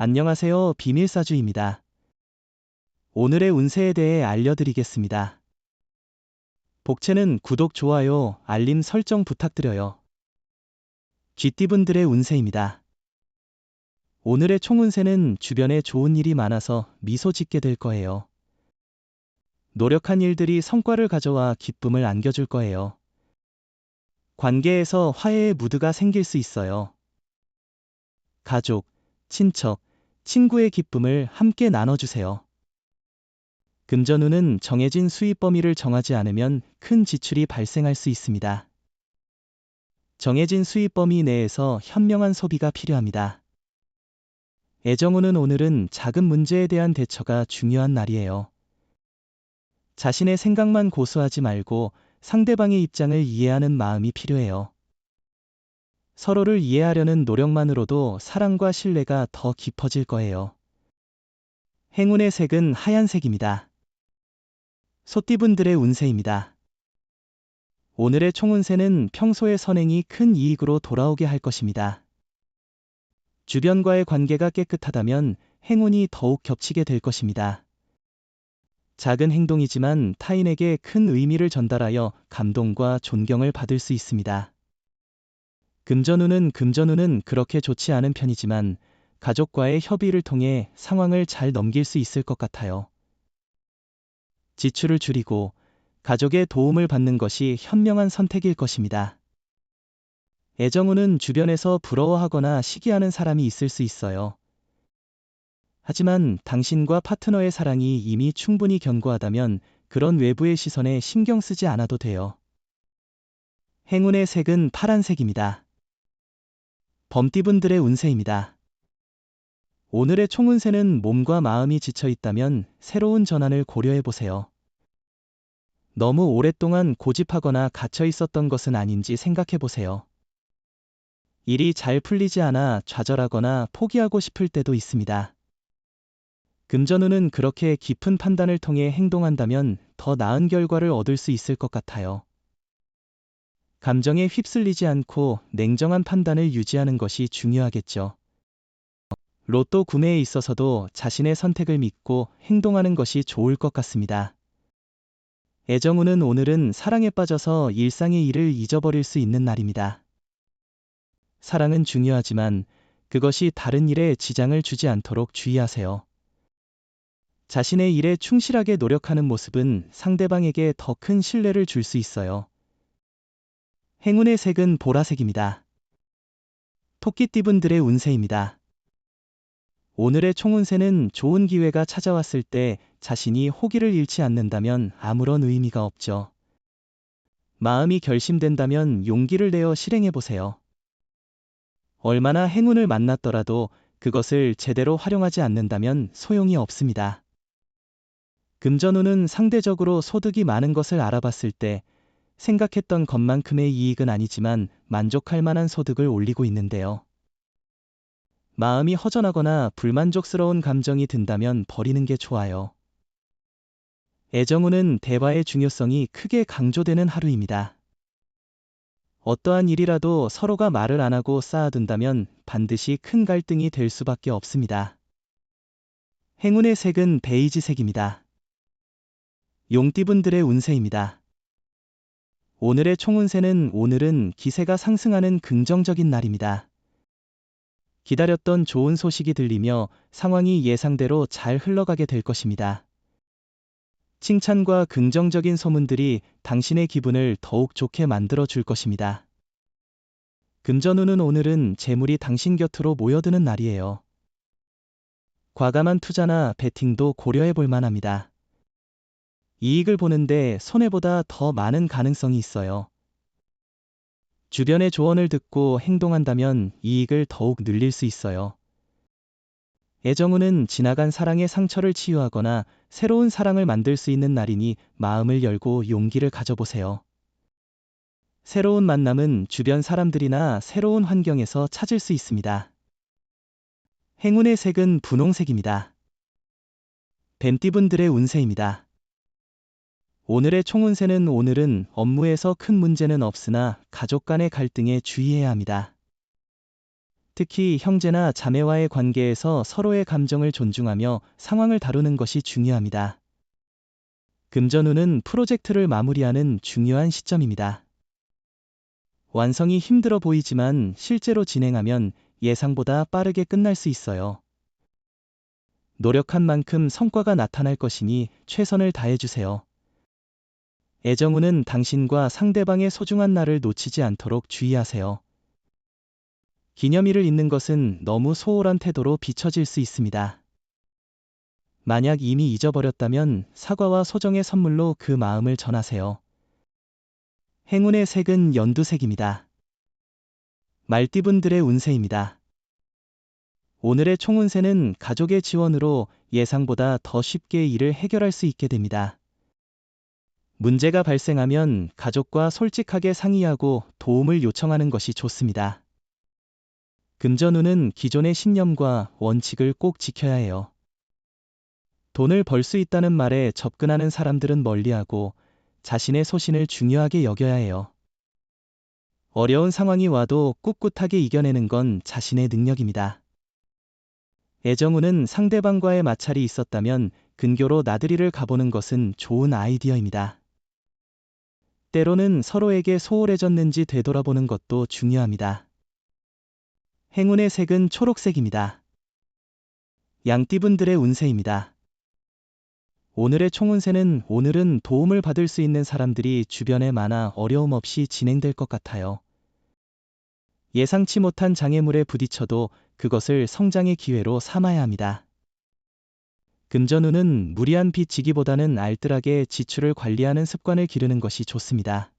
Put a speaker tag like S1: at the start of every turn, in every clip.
S1: 안녕하세요. 비밀사주입니다. 오늘의 운세에 대해 알려드리겠습니다. 복채는 구독, 좋아요, 알림 설정 부탁드려요. 쥐띠분들의 운세입니다. 오늘의 총운세는 주변에 좋은 일이 많아서 미소 짓게 될 거예요. 노력한 일들이 성과를 가져와 기쁨을 안겨줄 거예요. 관계에서 화해의 무드가 생길 수 있어요. 가족, 친척, 친구의 기쁨을 함께 나눠주세요. 금전운은 정해진 수입 범위를 정하지 않으면 큰 지출이 발생할 수 있습니다. 정해진 수입 범위 내에서 현명한 소비가 필요합니다. 애정운은 오늘은 작은 문제에 대한 대처가 중요한 날이에요. 자신의 생각만 고수하지 말고 상대방의 입장을 이해하는 마음이 필요해요. 서로를 이해하려는 노력만으로도 사랑과 신뢰가 더 깊어질 거예요. 행운의 색은 하얀색입니다. 소띠분들의 운세입니다. 오늘의 총운세는 평소의 선행이 큰 이익으로 돌아오게 할 것입니다. 주변과의 관계가 깨끗하다면 행운이 더욱 겹치게 될 것입니다. 작은 행동이지만 타인에게 큰 의미를 전달하여 감동과 존경을 받을 수 있습니다. 금전운은 그렇게 좋지 않은 편이지만 가족과의 협의를 통해 상황을 잘 넘길 수 있을 것 같아요. 지출을 줄이고 가족의 도움을 받는 것이 현명한 선택일 것입니다. 애정운은 주변에서 부러워하거나 시기하는 사람이 있을 수 있어요. 하지만 당신과 파트너의 사랑이 이미 충분히 견고하다면 그런 외부의 시선에 신경 쓰지 않아도 돼요. 행운의 색은 파란색입니다. 범띠분들의 운세입니다. 오늘의 총운세는 몸과 마음이 지쳐 있다면 새로운 전환을 고려해 보세요. 너무 오랫동안 고집하거나 갇혀 있었던 것은 아닌지 생각해 보세요. 일이 잘 풀리지 않아 좌절하거나 포기하고 싶을 때도 있습니다. 금전운은 그렇게 깊은 판단을 통해 행동한다면 더 나은 결과를 얻을 수 있을 것 같아요. 감정에 휩쓸리지 않고 냉정한 판단을 유지하는 것이 중요하겠죠. 로또 구매에 있어서도 자신의 선택을 믿고 행동하는 것이 좋을 것 같습니다. 애정운은 오늘은 사랑에 빠져서 일상의 일을 잊어버릴 수 있는 날입니다. 사랑은 중요하지만 그것이 다른 일에 지장을 주지 않도록 주의하세요. 자신의 일에 충실하게 노력하는 모습은 상대방에게 더 큰 신뢰를 줄 수 있어요. 행운의 색은 보라색입니다. 토끼띠분들의 운세입니다. 오늘의 총운세는 좋은 기회가 찾아왔을 때 자신이 호기를 잃지 않는다면 아무런 의미가 없죠. 마음이 결심된다면 용기를 내어 실행해보세요. 얼마나 행운을 만났더라도 그것을 제대로 활용하지 않는다면 소용이 없습니다. 금전운은 상대적으로 소득이 많은 것을 알아봤을 때 생각했던 것만큼의 이익은 아니지만 만족할 만한 소득을 올리고 있는데요. 마음이 허전하거나 불만족스러운 감정이 든다면 버리는 게 좋아요. 애정운은 대화의 중요성이 크게 강조되는 하루입니다. 어떠한 일이라도 서로가 말을 안 하고 쌓아둔다면 반드시 큰 갈등이 될 수밖에 없습니다. 행운의 색은 베이지색입니다. 용띠분들의 운세입니다. 오늘의 총운세는 오늘은 기세가 상승하는 긍정적인 날입니다. 기다렸던 좋은 소식이 들리며 상황이 예상대로 잘 흘러가게 될 것입니다. 칭찬과 긍정적인 소문들이 당신의 기분을 더욱 좋게 만들어 줄 것입니다. 금전운은 오늘은 재물이 당신 곁으로 모여드는 날이에요. 과감한 투자나 베팅도 고려해 볼 만합니다. 이익을 보는데 손해보다 더 많은 가능성이 있어요. 주변의 조언을 듣고 행동한다면 이익을 더욱 늘릴 수 있어요. 애정운은 지나간 사랑의 상처를 치유하거나 새로운 사랑을 만들 수 있는 날이니 마음을 열고 용기를 가져보세요. 새로운 만남은 주변 사람들이나 새로운 환경에서 찾을 수 있습니다. 행운의 색은 분홍색입니다. 뱀띠분들의 운세입니다. 오늘의 총운세는 오늘은 업무에서 큰 문제는 없으나 가족 간의 갈등에 주의해야 합니다. 특히 형제나 자매와의 관계에서 서로의 감정을 존중하며 상황을 다루는 것이 중요합니다. 금전운은 프로젝트를 마무리하는 중요한 시점입니다. 완성이 힘들어 보이지만 실제로 진행하면 예상보다 빠르게 끝날 수 있어요. 노력한 만큼 성과가 나타날 것이니 최선을 다해주세요. 애정운은 당신과 상대방의 소중한 날을 놓치지 않도록 주의하세요. 기념일을 잊는 것은 너무 소홀한 태도로 비춰질 수 있습니다. 만약 이미 잊어버렸다면 사과와 소정의 선물로 그 마음을 전하세요. 행운의 색은 연두색입니다. 말띠분들의 운세입니다. 오늘의 총운세는 가족의 지원으로 예상보다 더 쉽게 일을 해결할 수 있게 됩니다. 문제가 발생하면 가족과 솔직하게 상의하고 도움을 요청하는 것이 좋습니다. 금전운은 기존의 신념과 원칙을 꼭 지켜야 해요. 돈을 벌 수 있다는 말에 접근하는 사람들은 멀리하고 자신의 소신을 중요하게 여겨야 해요. 어려운 상황이 와도 꿋꿋하게 이겨내는 건 자신의 능력입니다. 애정운은 상대방과의 마찰이 있었다면 근교로 나들이를 가보는 것은 좋은 아이디어입니다. 때로는 서로에게 소홀해졌는지 되돌아보는 것도 중요합니다. 행운의 색은 초록색입니다. 양띠분들의 운세입니다. 오늘의 총운세는 오늘은 도움을 받을 수 있는 사람들이 주변에 많아 어려움 없이 진행될 것 같아요. 예상치 못한 장애물에 부딪혀도 그것을 성장의 기회로 삼아야 합니다. 금전운은 무리한 빚 지기보다는 알뜰하게 지출을 관리하는 습관을 기르는 것이 좋습니다.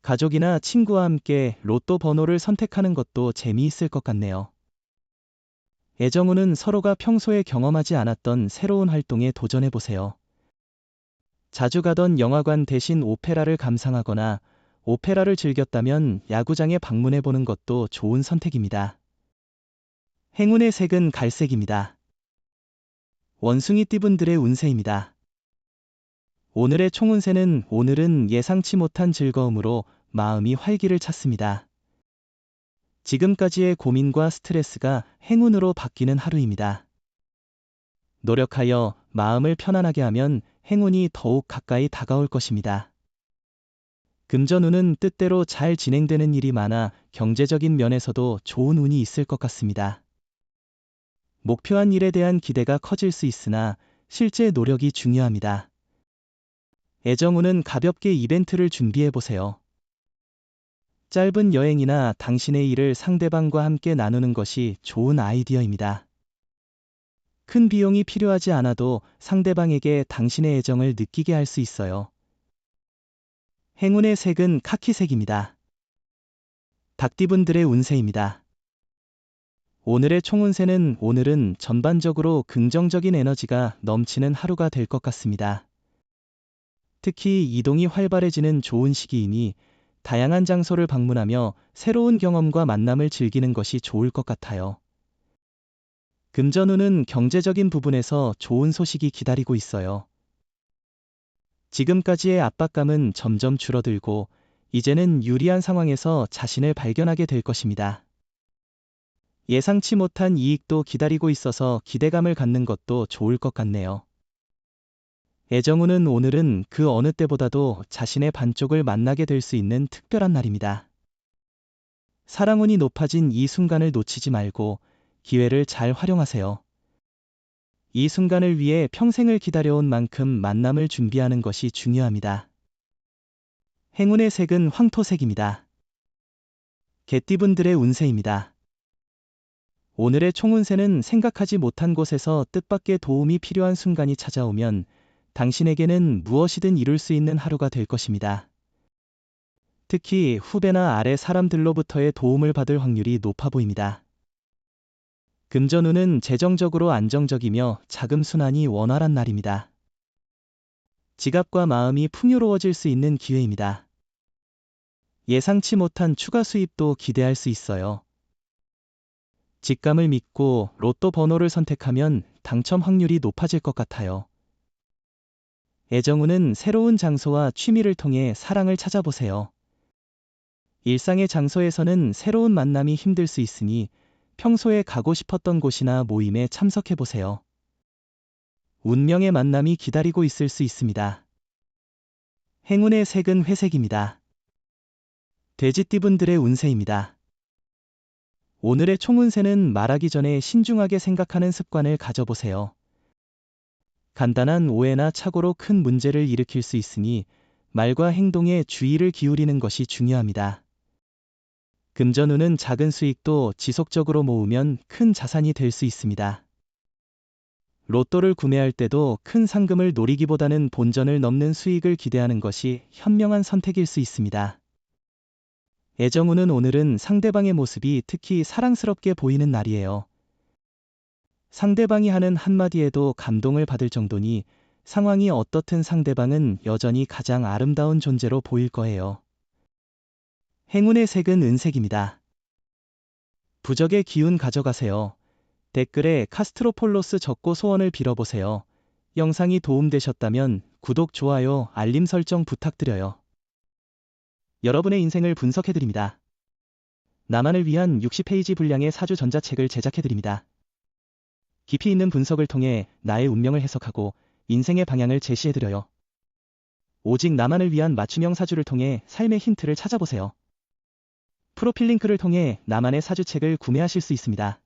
S1: 가족이나 친구와 함께 로또 번호를 선택하는 것도 재미있을 것 같네요. 애정운은 서로가 평소에 경험하지 않았던 새로운 활동에 도전해보세요. 자주 가던 영화관 대신 오페라를 감상하거나 오페라를 즐겼다면 야구장에 방문해보는 것도 좋은 선택입니다. 행운의 색은 갈색입니다. 원숭이띠분들의 운세입니다. 오늘의 총운세는 오늘은 예상치 못한 즐거움으로 마음이 활기를 찾습니다. 지금까지의 고민과 스트레스가 행운으로 바뀌는 하루입니다. 노력하여 마음을 편안하게 하면 행운이 더욱 가까이 다가올 것입니다. 금전운은 뜻대로 잘 진행되는 일이 많아 경제적인 면에서도 좋은 운이 있을 것 같습니다. 목표한 일에 대한 기대가 커질 수 있으나 실제 노력이 중요합니다. 애정운은 가볍게 이벤트를 준비해보세요. 짧은 여행이나 당신의 일을 상대방과 함께 나누는 것이 좋은 아이디어입니다. 큰 비용이 필요하지 않아도 상대방에게 당신의 애정을 느끼게 할 수 있어요. 행운의 색은 카키색입니다. 닭띠분들의 운세입니다. 오늘의 총운세는 오늘은 전반적으로 긍정적인 에너지가 넘치는 하루가 될 것 같습니다. 특히 이동이 활발해지는 좋은 시기이니 다양한 장소를 방문하며 새로운 경험과 만남을 즐기는 것이 좋을 것 같아요. 금전운은 경제적인 부분에서 좋은 소식이 기다리고 있어요. 지금까지의 압박감은 점점 줄어들고 이제는 유리한 상황에서 자신을 발견하게 될 것입니다. 예상치 못한 이익도 기다리고 있어서 기대감을 갖는 것도 좋을 것 같네요. 애정운은 오늘은 그 어느 때보다도 자신의 반쪽을 만나게 될 수 있는 특별한 날입니다. 사랑운이 높아진 이 순간을 놓치지 말고 기회를 잘 활용하세요. 이 순간을 위해 평생을 기다려온 만큼 만남을 준비하는 것이 중요합니다. 행운의 색은 황토색입니다. 개띠분들의 운세입니다. 오늘의 총운세는 생각하지 못한 곳에서 뜻밖의 도움이 필요한 순간이 찾아오면 당신에게는 무엇이든 이룰 수 있는 하루가 될 것입니다. 특히 후배나 아래 사람들로부터의 도움을 받을 확률이 높아 보입니다. 금전운은 재정적으로 안정적이며 자금 순환이 원활한 날입니다. 지갑과 마음이 풍요로워질 수 있는 기회입니다. 예상치 못한 추가 수입도 기대할 수 있어요. 직감을 믿고 로또 번호를 선택하면 당첨 확률이 높아질 것 같아요. 애정운은 새로운 장소와 취미를 통해 사랑을 찾아보세요. 일상의 장소에서는 새로운 만남이 힘들 수 있으니 평소에 가고 싶었던 곳이나 모임에 참석해 보세요. 운명의 만남이 기다리고 있을 수 있습니다. 행운의 색은 회색입니다. 돼지띠분들의 운세입니다. 오늘의 총운세는 말하기 전에 신중하게 생각하는 습관을 가져보세요. 간단한 오해나 착오로 큰 문제를 일으킬 수 있으니 말과 행동에 주의를 기울이는 것이 중요합니다. 금전운은 작은 수익도 지속적으로 모으면 큰 자산이 될 수 있습니다. 로또를 구매할 때도 큰 상금을 노리기보다는 본전을 넘는 수익을 기대하는 것이 현명한 선택일 수 있습니다. 애정운은 오늘은 상대방의 모습이 특히 사랑스럽게 보이는 날이에요. 상대방이 하는 한마디에도 감동을 받을 정도니 상황이 어떻든 상대방은 여전히 가장 아름다운 존재로 보일 거예요. 행운의 색은 은색입니다. 부적의 기운 가져가세요. 댓글에 카스트로폴로스 적고 소원을 빌어보세요. 영상이 도움되셨다면 구독, 좋아요, 알림 설정 부탁드려요. 여러분의 인생을 분석해드립니다. 나만을 위한 60페이지 분량의 사주 전자책을 제작해드립니다. 깊이 있는 분석을 통해 나의 운명을 해석하고 인생의 방향을 제시해드려요. 오직 나만을 위한 맞춤형 사주를 통해 삶의 힌트를 찾아보세요. 프로필 링크를 통해 나만의 사주책을 구매하실 수 있습니다.